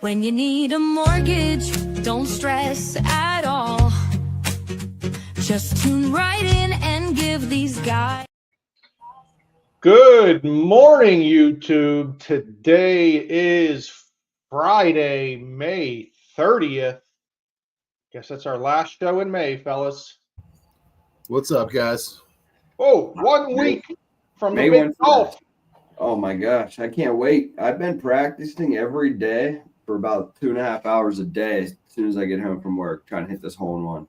When you need a mortgage, don't stress at all. Just tune right in and give these guys. Good morning, YouTube. Today is Friday, May 30th. Guess that's our last show in May, fellas. What's up, guys? Oh, 1 week from the May big golf. Oh my gosh, I can't wait. I've been practicing every day for about 2.5 hours a day as soon as I get home from work, trying to hit this hole in one.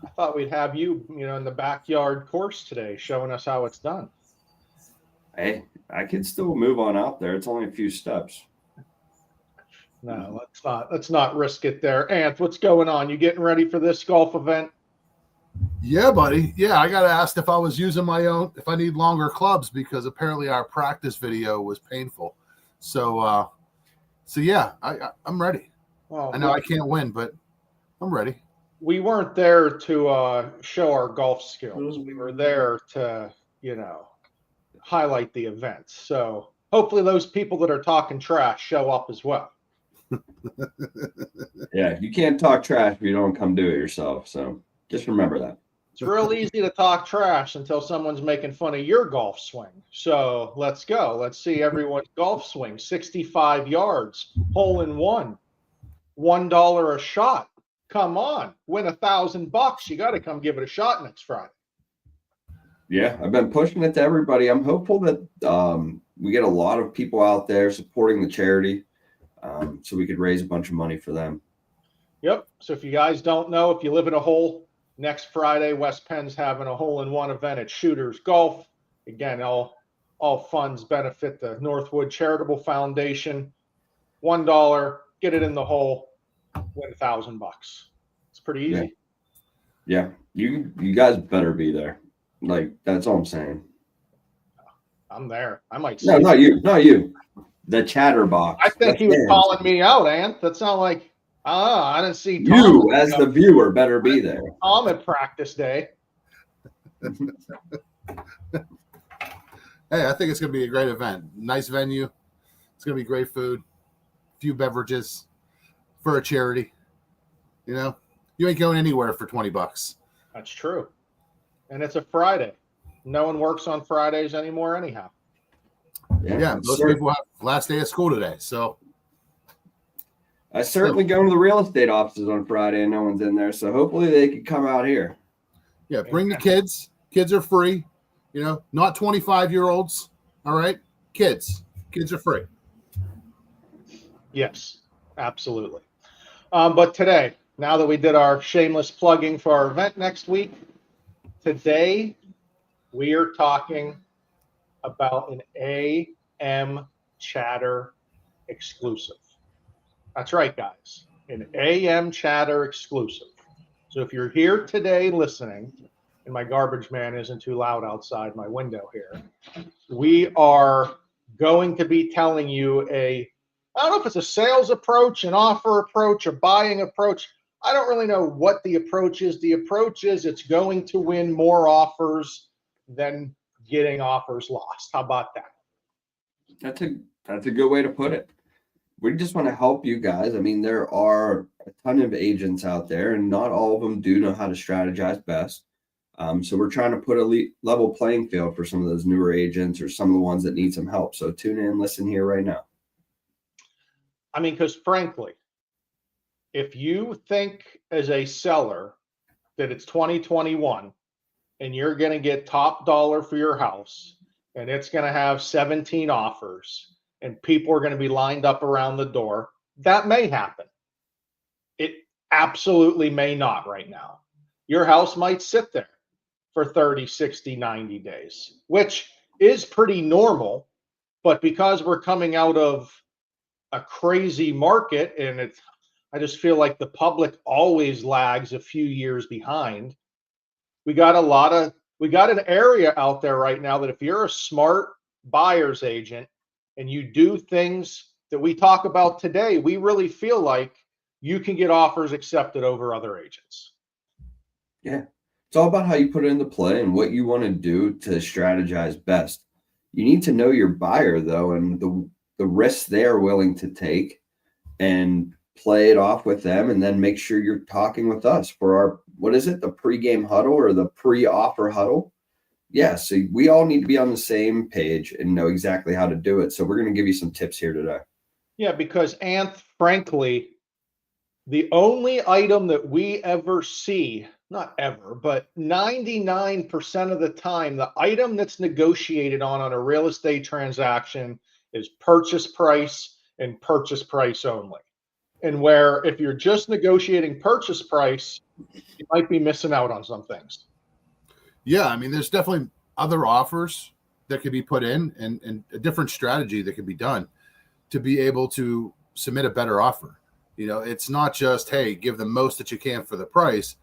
I thought we'd have you, in the backyard course today, showing us how it's done. Hey, I can still move on out there. It's only a few steps. No, let's not risk it there. Anth, what's going on? You getting ready for this golf event? Yeah, buddy. Yeah, I got asked if I was using my own, if I need longer clubs, because apparently our practice video was painful. So yeah, I'm ready. Well, I know I can't win, but I'm ready. We weren't there to show our golf skills. We were there to, highlight the events. So hopefully those people that are talking trash show up as well. Yeah, you can't talk trash if you don't come do it yourself. So just remember that. It's real easy to talk trash until someone's making fun of your golf swing. So let's go. Let's see everyone's golf swing. 65 yards, hole in one, $1 a shot. Come on, win $1,000. You got to come give it a shot next Friday. Yeah, I've been pushing it to everybody. I'm hopeful that we get a lot of people out there supporting the charity, so we could raise a bunch of money for them. Yep. So if you guys don't know, if you live in a hole, next Friday, West Penn's having a hole-in-one event at Shooters Golf. Again, all funds benefit the Northwood Charitable Foundation. $1, get it in the hole, win $1,000. It's pretty easy. Yeah, you guys better be there. Like, that's all I'm saying. I'm there. I might. No, not you. The chatterbox. I think he was calling me out, Ant. That sounded like. I didn't see Tom. You, as the viewer, better be there. Tom at practice day. Hey, I think it's going to be a great event. Nice venue. It's going to be great food. A few beverages for a charity. You ain't going anywhere for $20. That's true. And it's a Friday. No one works on Fridays anymore anyhow. Yeah, most people have last day of school today. So I certainly go to the real estate offices on Friday and no one's in there. So hopefully they can come out here. Yeah, bring the kids. Kids are free. Not 25-year-olds. All right? Kids are free. Yes, absolutely. But today, now that we did our shameless plugging for our event next week, today we are talking about an Amchatter exclusive. That's right, guys. An Amchatter exclusive. So if you're here today listening, and my garbage man isn't too loud outside my window here, we are going to be telling you I don't know if it's a sales approach, an offer approach, a buying approach. I don't really know what the approach is. The approach is it's going to win more offers than getting offers lost. How about that? That's a good way to put it. We just want to help you guys. I mean, there are a ton of agents out there, and not all of them do know how to strategize best. So we're trying to put a level playing field for some of those newer agents or some of the ones that need some help. So tune in, listen here right now. I mean, because frankly, if you think as a seller that it's 2021 and you're going to get top dollar for your house and it's going to have 17 offers and people are going to be lined up around the door, that may happen. It absolutely may not right now. Your house might sit there for 30, 60, 90 days, which is pretty normal. But because we're coming out of a crazy market and I just feel like the public always lags a few years behind. We got an area out there right now that if you're a smart buyer's agent and you do things that we talk about today, we really feel like you can get offers accepted over other agents. Yeah. It's all about how you put it into play and what you want to do to strategize best. You need to know your buyer, though, and the risks they're willing to take and play it off with them, and then make sure you're talking with us for our, what is it, the pregame huddle or the pre-offer huddle? Yeah, so we all need to be on the same page and know exactly how to do it. So we're going to give you some tips here today. Yeah, because frankly, the only item that we ever see, not ever, but 99% of the time, the item that's negotiated on a real estate transaction is purchase price and purchase price only. And where if you're just negotiating purchase price, you might be missing out on some things. Yeah, I mean, there's definitely other offers that could be put in and a different strategy that could be done to be able to submit a better offer. You know, it's not just, hey, give the most that you can for the price,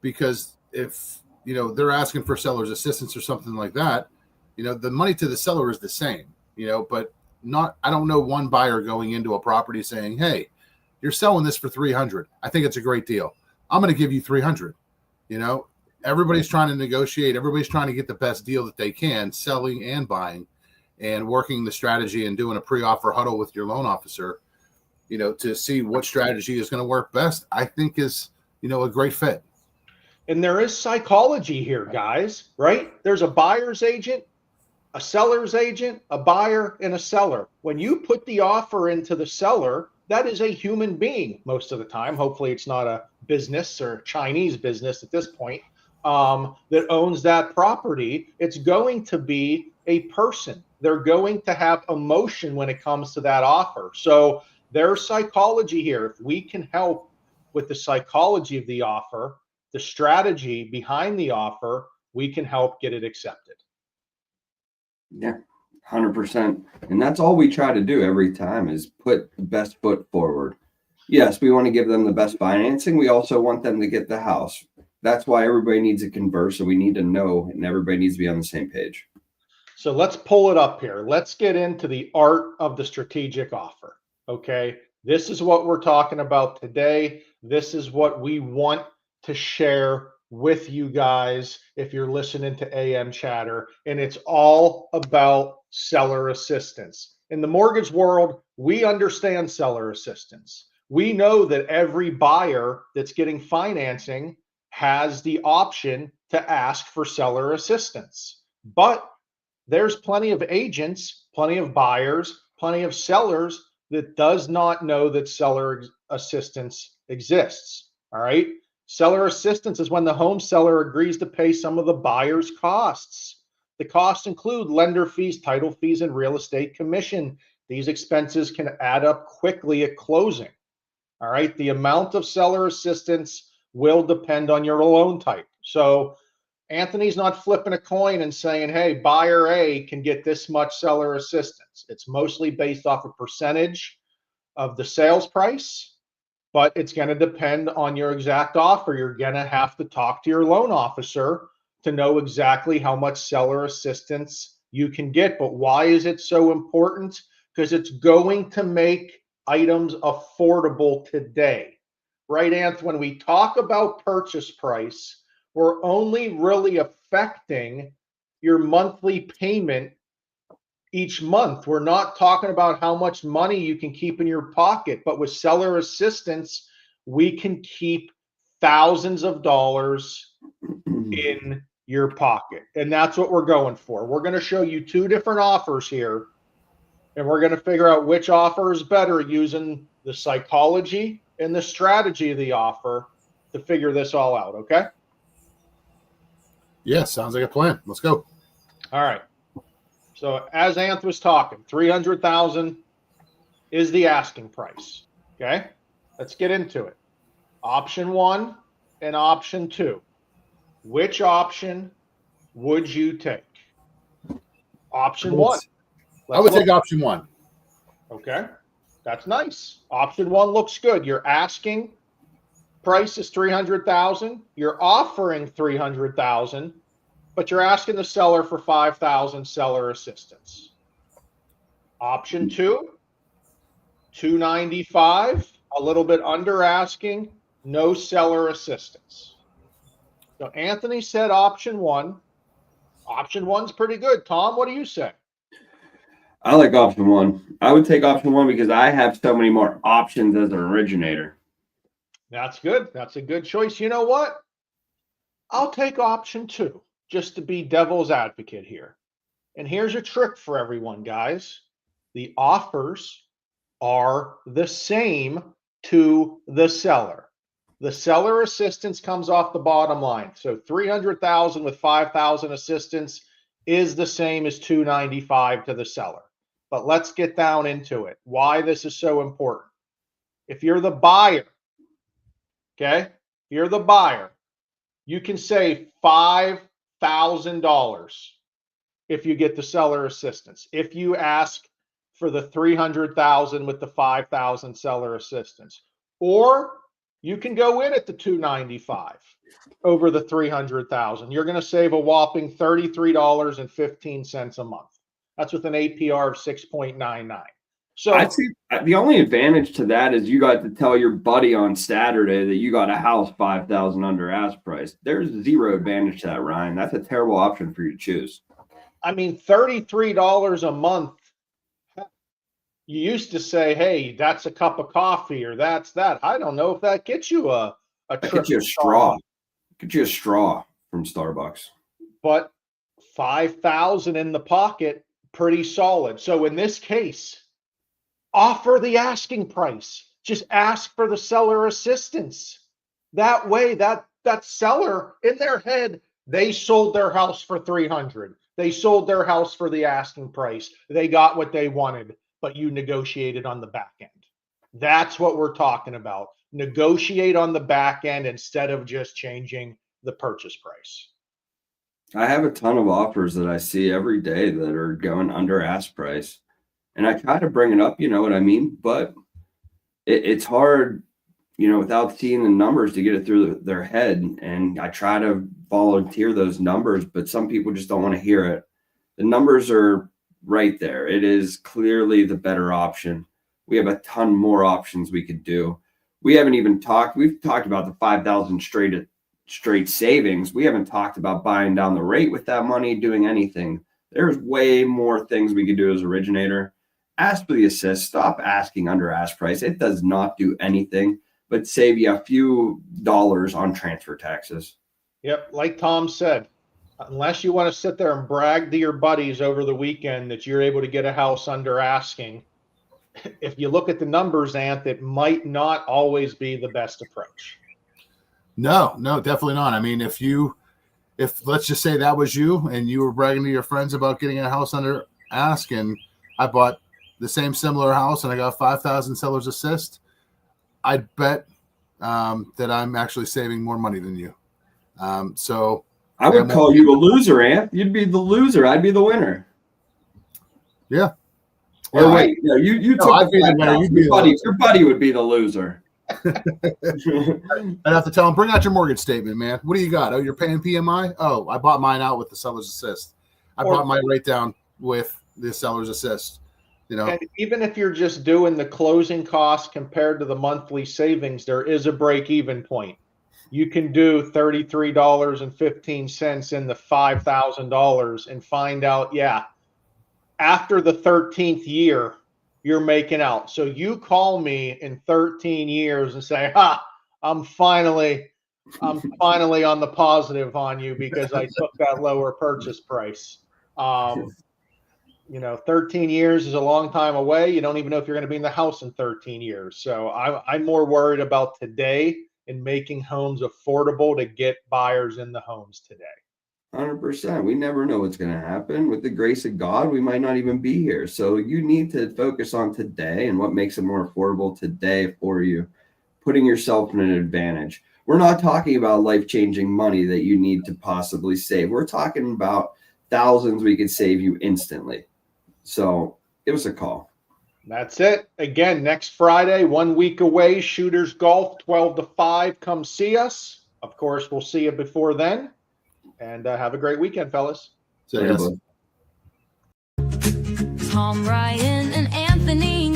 because if, you know, they're asking for seller's assistance or something like that, you know, the money to the seller is the same, you know, but not, I don't know one buyer going into a property saying, hey, you're selling this for 300. I think it's a great deal. I'm going to give you 300. You know, everybody's trying to negotiate. Everybody's trying to get the best deal that they can, selling and buying, and working the strategy and doing a pre-offer huddle with your loan officer, you know, to see what strategy is going to work best, I think is, you know, a great fit. And there is psychology here, guys, right? There's a buyer's agent, a seller's agent, a buyer, and a seller. When you put the offer into the seller, that is a human being most of the time. Hopefully it's not a business or Chinese business at this point that owns that property. It's going to be a person. They're going to have emotion when it comes to that offer. So there's psychology here. If we can help with the psychology of the offer, the strategy behind the offer, we can help get it accepted. Yeah, 100%. And that's all we try to do every time is put the best foot forward. Yes, we want to give them the best financing. We also want them to get the house. That's why everybody needs to converse. So we need to know, and everybody needs to be on the same page. So let's pull it up here. Let's get into the art of the strategic offer. Okay. This is what we're talking about today. This is what we want to share with you guys if you're listening to Amchatter, and it's all about seller assistance. In the mortgage world, we understand seller assistance. We know that every buyer that's getting financing has the option to ask for seller assistance. But there's plenty of agents, plenty of buyers, plenty of sellers that does not know that seller assistance exists. All right. Seller assistance is when the home seller agrees to pay some of the buyer's costs. The costs include lender fees, title fees, and real estate commission. These expenses can add up quickly at closing. All right. The amount of seller assistance will depend on your loan type. So Anthony's not flipping a coin and saying, hey, buyer A can get this much seller assistance. It's mostly based off a percentage of the sales price, but it's going to depend on your exact offer. You're going to have to talk to your loan officer to know exactly how much seller assistance you can get. But why is it so important? Because it's going to make items affordable today, right, Anth? When we talk about purchase price, we're only really affecting your monthly payment each month. We're not talking about how much money you can keep in your pocket, but with seller assistance, we can keep thousands of dollars in your pocket. And that's what we're going for. We're going to show you two different offers here, and we're going to figure out which offer is better using the psychology and the strategy of the offer to figure this all out. Okay. Yeah, sounds like a plan. Let's go. All right. So as Anth was talking, 300,000 is the asking price. Okay. Let's get into it. Option 1 and option 2. Which option would you take? Option 1. I would take option 1. Okay. That's nice. Option 1 looks good. You're asking price is 300,000. You're offering 300,000, but you're asking the seller for 5,000 seller assistance. Option 2, 295, a little bit under asking, no seller assistance. So Anthony said option 1. Option 1's pretty good. Tom, what do you say? I like option one. I would take option one because I have so many more options as an originator. That's good. That's a good choice. You know what? I'll take option two just to be devil's advocate here. And here's a trick for everyone, guys. The offers are the same to the seller. The seller assistance comes off the bottom line. So 300,000 with 5,000 assistance is the same as 295 to the seller. But let's get down into it. Why this is so important. If you're the buyer, okay? If you're the buyer, you can save $5,000 if you get the seller assistance. If you ask for the 300,000 with the 5,000 seller assistance, or you can go in at the 295 over the 300,000. You're going to save a whopping $33.15 a month. That's with an APR of 6.99. So I'd say the only advantage to that is you got to tell your buddy on Saturday that you got a house 5,000 under ask price. There's zero advantage to that, Ryan. That's a terrible option for you to choose. I mean, $33 a month. You used to say, hey, that's a cup of coffee or that's that. I don't know if that gets you a trip. Get you a straw. Get you a straw from Starbucks. But 5,000 in the pocket, pretty solid. So in this case, offer the asking price. Just ask for the seller assistance. That way, that seller in their head, they sold their house for 300. They sold their house for the asking price. They got what they wanted, but you negotiated on the back end. That's what we're talking about. Negotiate on the back end instead of just changing the purchase price. I have a ton of offers that I see every day that are going under ask price. And I try to bring it up, you know what I mean? But it's hard, you know, without seeing the numbers to get it through their head. And I try to volunteer those numbers, but some people just don't want to hear it. The numbers are right there. It is clearly the better option. We have a ton more options we could do. We've talked about the 5,000 straight savings. We haven't talked about buying down the rate with that money, doing anything. There's way more things we could do as originator. Ask for the assist. Stop asking under ask price. It does not do anything but save you a few dollars on transfer taxes. Yep, like Tom said, unless you want to sit there and brag to your buddies over the weekend that you're able to get a house under asking, if you look at the numbers, Ant, it might not always be the best approach. No, definitely not. I mean, if let's just say that was you and you were bragging to your friends about getting a house under ask, and I bought the same similar house and I got 5,000 sellers assist, I'd bet that I'm actually saving more money than you. So I would call you a loser, Ant. You'd be the loser. I'd be the winner. Yeah. Or yeah, wait, no, you took I'd be the winner. Your buddy would be the loser. I'd have to tell him, bring out your mortgage statement, man. What do you got? Oh, you're paying PMI? Oh, I bought mine out with the seller's assist. I bought my rate down with the seller's assist. You know, and even if you're just doing the closing costs compared to the monthly savings, there is a break-even point. You can do $33.15 in the $5,000 and find out, yeah, after the 13th year, you're making out. So you call me in 13 years and say, I'm finally on the positive on you because I took that lower purchase price. 13 years is a long time away. You don't even know if you're going to be in the house in 13 years. So I'm more worried about today and making homes affordable to get buyers in the homes today. 100%. We never know what's going to happen. With the grace of God, we might not even be here. So you need to focus on today and what makes it more affordable today for you, putting yourself in an advantage. We're not talking about life-changing money that you need to possibly save. We're talking about thousands we could save you instantly. So give us a call. That's it. Again, next Friday, 1 week away, Shooters Golf, 12 to 5. Come see us. Of course, we'll see you before then. And have a great weekend, fellas. So, yes. Tom, Ryan, and Anthony